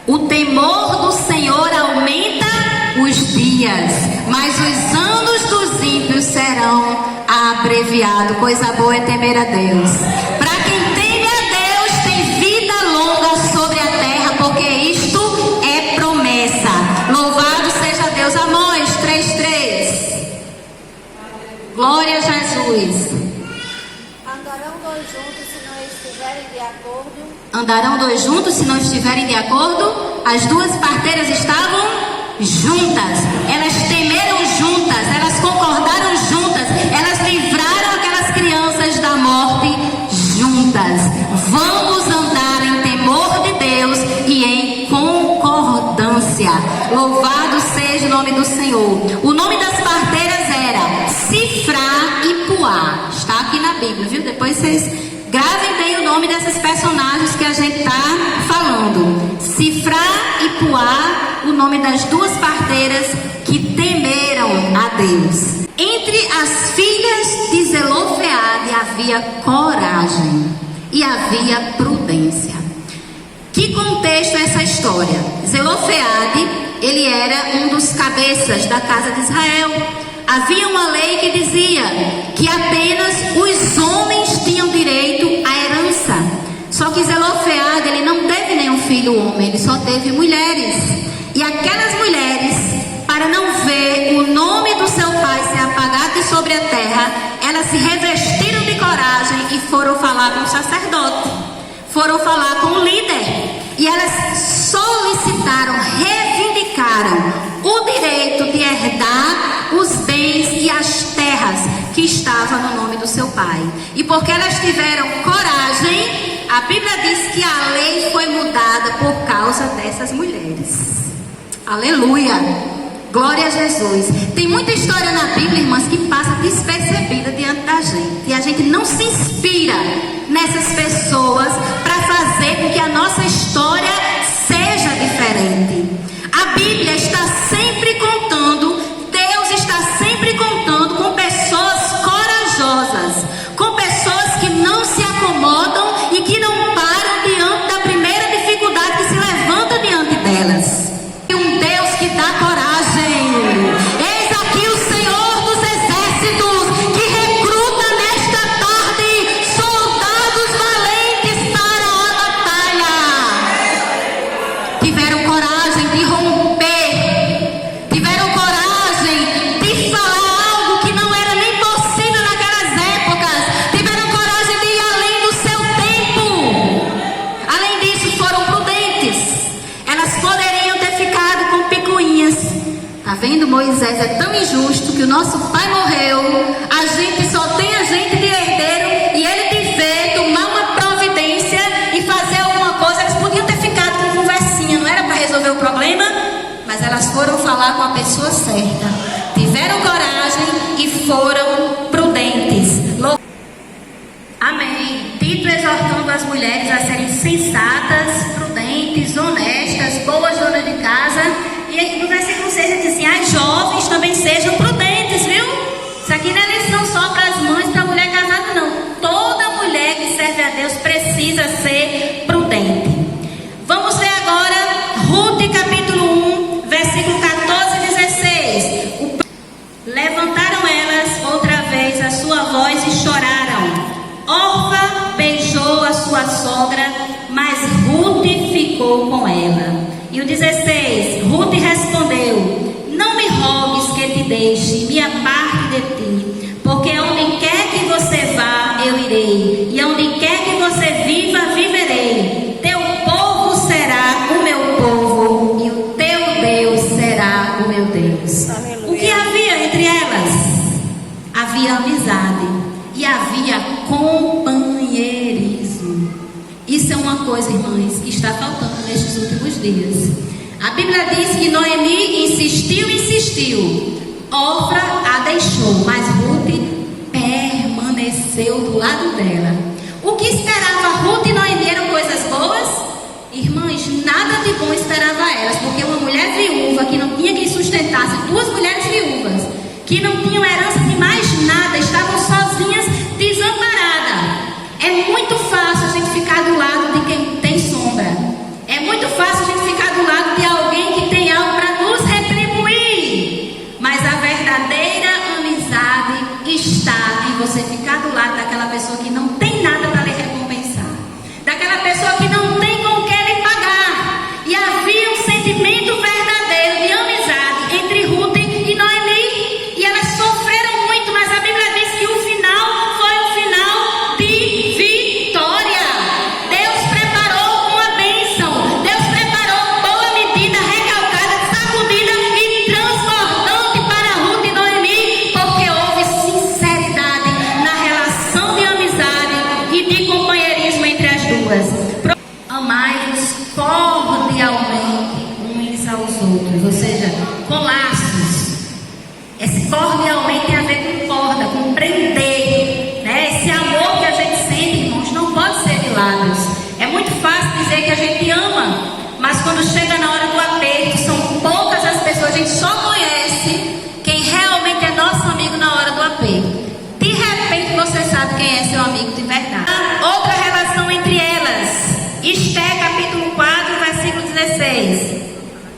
O temor do Senhor aumenta os dias, mas os anos dos ímpios serão abreviados. Coisa boa é temer a Deus. Para quem teme a Deus tem vida longa sobre a terra, porque isto é promessa. Louvado seja Deus. Amós 3:3. Glória a Jesus. Andarão dois juntos se não estiverem de acordo. Andarão dois juntos se não estiverem de acordo. As duas parteiras estavam juntas. Elas temeram juntas. Elas concordaram juntas. Elas livraram aquelas crianças da morte juntas. Vamos andar em temor de Deus e em concordância. Louvado seja o nome do Senhor. O nome das parteiras era Sifrá e Puá. Está aqui na Bíblia, viu? Depois vocês gravem bem o nome dessas personagens que a gente está falando. Sifrá e Puá, o nome das duas parteiras que temeram a Deus. Entre as filhas de Zelofeade havia coragem e havia prudência. Que contexto é essa história? Zelofeade, ele era um dos cabeças da casa de Israel. Havia uma lei que dizia que apenas os homens tinham direito à herança. Só que Zelofeade, ele não teve nenhum filho homem, ele só teve mulheres. E aquelas mulheres, para não ver o nome do seu pai ser apagado de sobre a terra, elas se revestiram de coragem e foram falar com o sacerdote. Foram falar com o líder. E elas solicitaram, reivindicaram o direito de herdar os bens e as terras que estavam no nome do seu pai. E porque elas tiveram coragem, a Bíblia diz que a lei foi mudada por causa dessas mulheres. Aleluia! Glória a Jesus. Tem muita história na Bíblia, irmãs, que passa despercebida diante da gente. E a gente não se inspira nessas pessoas para fazer com que a nossa história seja diferente. A Bíblia está sempre contando, Deus está sempre contando com pessoas corajosas, com pessoas que não se acomodam e que não param diante da primeira dificuldade que se levanta diante delas. E um Deus que dá coragem. Eis aqui o Senhor dos Exércitos que recruta nesta tarde soldados valentes para a batalha. Tiveram coragem de romper, tiveram coragem de falar algo que não era nem possível naquelas épocas, tiveram coragem de ir além do seu tempo. Além disso, foram prudentes. Elas poderiam ter ficado com picuinhas. Tá vendo? Moisés é tão injusto que o nosso pai morreu, a gente só tem a gente de herdeiro e ele te vê tomar uma providência e fazer alguma coisa. Elas podiam ter ficado com conversinha, não era para resolver o problema, mas elas foram falar com a pessoa certa, tiveram coragem e foram prudentes. Amém. Tito exortando as mulheres a serem sensatas, prudentes, honestas, boas donas de casa. E aí, no versículo 6 ele diz assim: as jovens também sejam prudentes, viu? Isso aqui não é lição só para as mães, para a mulher casada, não. Toda mulher que serve a Deus precisa ser prudente. Vamos ver agora Ruth capítulo 1, versículo 14 e 16. Levantaram elas outra vez a sua voz e choraram. Orfa beijou a sua sogra, mas Ruth ficou com ela. E o 16, Ruth respondeu: não me rogues que te deixe minha parte de ti, porque onde quer que você vá, eu irei, e onde quer que você viva, viverei. Teu povo será o meu povo, e o teu Deus será o meu Deus. Aleluia. O que havia entre elas? Havia amizade e havia companheirismo. Isso é uma coisa, irmãs, que está faltando nestes últimos dias. A Bíblia diz que Noemi insistiu. Orfa a deixou, mas Ruth permaneceu do lado dela. O que esperava Ruth e Noemi eram coisas boas? Irmãs, nada de bom esperava elas, porque uma mulher viúva que não tinha quem sustentasse, duas mulheres viúvas que não tinham herança de mais nada, estavam sozinhas, desamparadas. É muito fácil a gente ficar do lado de quem tem sombra. É muito fácil a gente ficar do 16.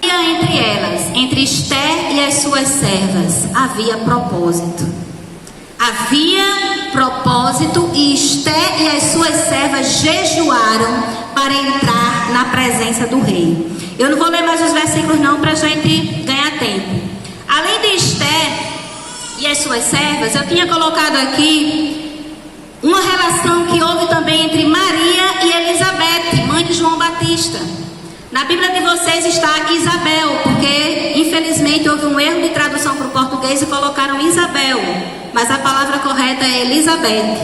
Entre elas, entre Esther e as suas servas, havia propósito. Havia propósito e Esther e as suas servas jejuaram para entrar na presença do rei. Eu não vou ler mais os versículos não, para a gente ganhar tempo. Além de Esther e as suas servas, eu tinha colocado aqui uma relação que houve também entre Maria e Elizabeth, mãe de João Batista. Na Bíblia de vocês está Isabel, porque infelizmente houve um erro de tradução para o português e colocaram Isabel, mas a palavra correta é Elizabeth.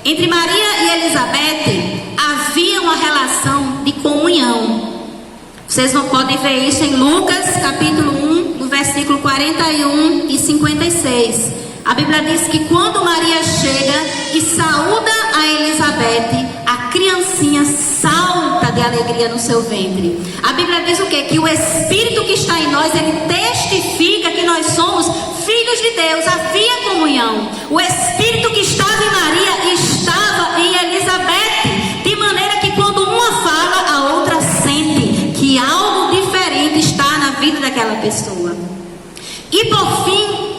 Entre Maria e Elizabeth havia uma relação de comunhão. Vocês não podem ver isso em Lucas capítulo 1, no versículo 41 e 56. A Bíblia diz que quando Maria chega e saúda a Elizabeth, a criancinha salta de alegria no seu ventre. A Bíblia diz o quê? Que o Espírito que está em nós, ele testifica que nós somos filhos de Deus. Havia comunhão. O Espírito que estava em Maria estava em Elizabeth, de maneira que quando uma fala, a outra sente que algo diferente está na vida daquela pessoa. E por fim,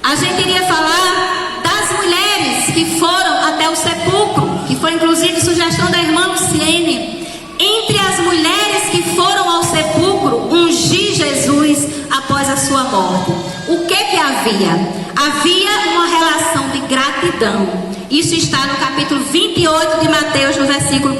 a gente iria falar das mulheres que foram até o sepulcro, que foi inclusive sugestão da irmã Luciene. Entre as mulheres que foram ao sepulcro ungir Jesus após a sua morte, o que havia? Havia uma relação de gratidão. Isso está no capítulo 28 de Mateus, no versículo 1.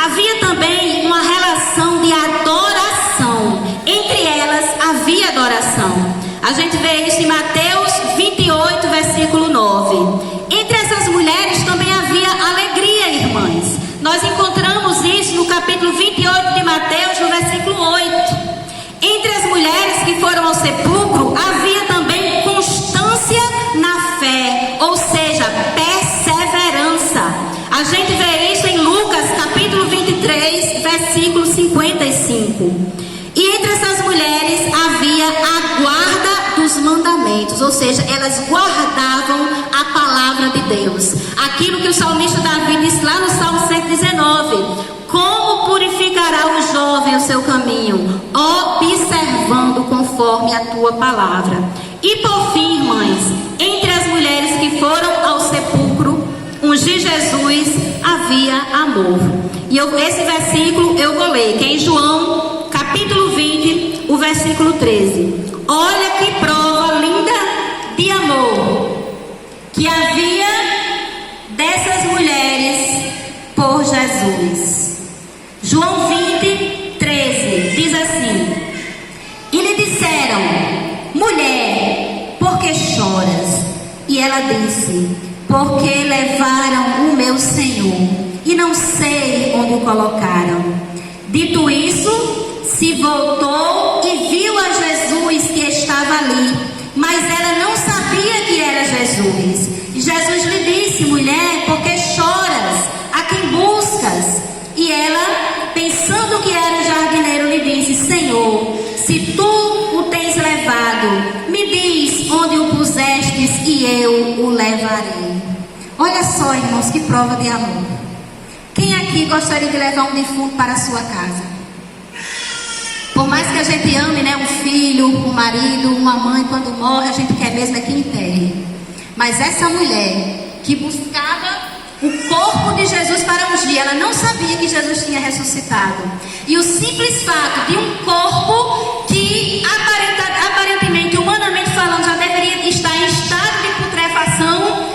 Havia também uma relação de adoração. Entre elas havia adoração. A gente vê isso em Mateus 28, versículo 9. Entre essas mulheres também havia alegria, irmãs. Nós encontramos isso no capítulo 28 de Mateus, no versículo 8. Entre as mulheres que foram ao sepulcro, havia também constância na fé, ou seja, perseverança. A gente vê isso em Lucas, capítulo 23, versículo 55. E entre essas mulheres havia a guarda dos mandamentos, ou seja, elas guardavam a palavra de Deus. Aquilo que o salmista Davi disse lá no Salmo 119: como purificará o jovem o seu caminho, observando conforme a tua palavra. E por fim, irmãs, entre as mulheres que foram ao sepulcro ungir Jesus, havia amor. E esse versículo eu vou ler, que é em João capítulo 20, o versículo 13. Olha que prova linda de amor que havia dessas mulheres por Jesus. João 20, 13 diz assim: e lhe disseram: mulher, por que choras? E ela disse: porque levaram o meu Senhor e não sei onde o colocaram. Dito isso, se voltou e viu a Jesus que estava ali, mas ela não sabia que era Jesus. E Jesus lhe disse: mulher, por que choras? A quem buscas? E ela, pensando que era o jardineiro, lhe disse: Senhor, se tu o tens levado, me diz onde o pusestes e eu o levarei. Olha só, irmãos, que prova de amor. Quem aqui gostaria de levar um defunto para a sua casa? Por mais que a gente ame, né, um filho, um marido, uma mãe, quando morre, a gente quer mesmo é que enterre. Mas essa mulher que buscava o corpo de Jesus para ungir, ela não sabia que Jesus tinha ressuscitado. E o simples fato de um corpo que aparentemente, humanamente falando, já deveria estar em estado de putrefação,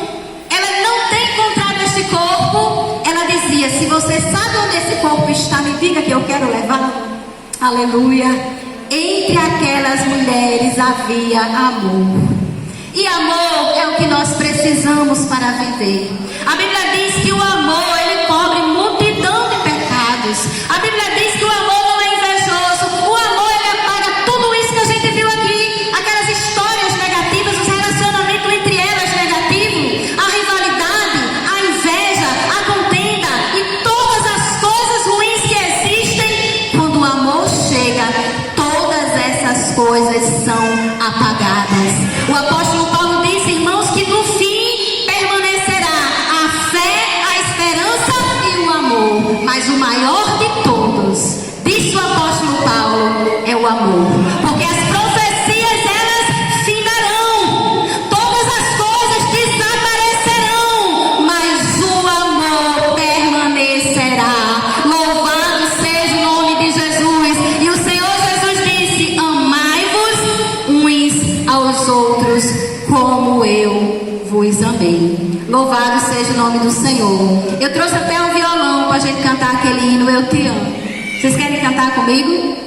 ela não tem encontrado esse corpo. Ela dizia: se você sabe onde esse corpo está, me diga que eu quero levá-lo. Aleluia. Entre aquelas mulheres havia amor. E amor é o que nós precisamos para viver. A Bíblia diz que o amor, ele cobre multidão de pecados. A Bíblia diz que o amor não é invejoso. O amor, ele apaga tudo isso que a gente viu aqui. Aquelas histórias negativas, os relacionamentos entre elas negativos, a rivalidade, a inveja, a contenda e todas as coisas ruins que existem. Quando o amor chega, todas essas coisas são apagadas. O apóstolo Paulo disse, irmãos, que no fim permanecerá a fé, a esperança e o amor. Mas o maior de todos, disse o apóstolo Paulo, amor. Porque as profecias, elas findarão. Todas as coisas desaparecerão. Mas o amor permanecerá. Louvado seja o nome de Jesus. E o Senhor Jesus disse: amai-vos uns aos outros como eu vos amei. Louvado seja o nome do Senhor. Eu trouxe até um violão para a gente cantar aquele hino Eu Te Amo. Vocês querem cantar comigo?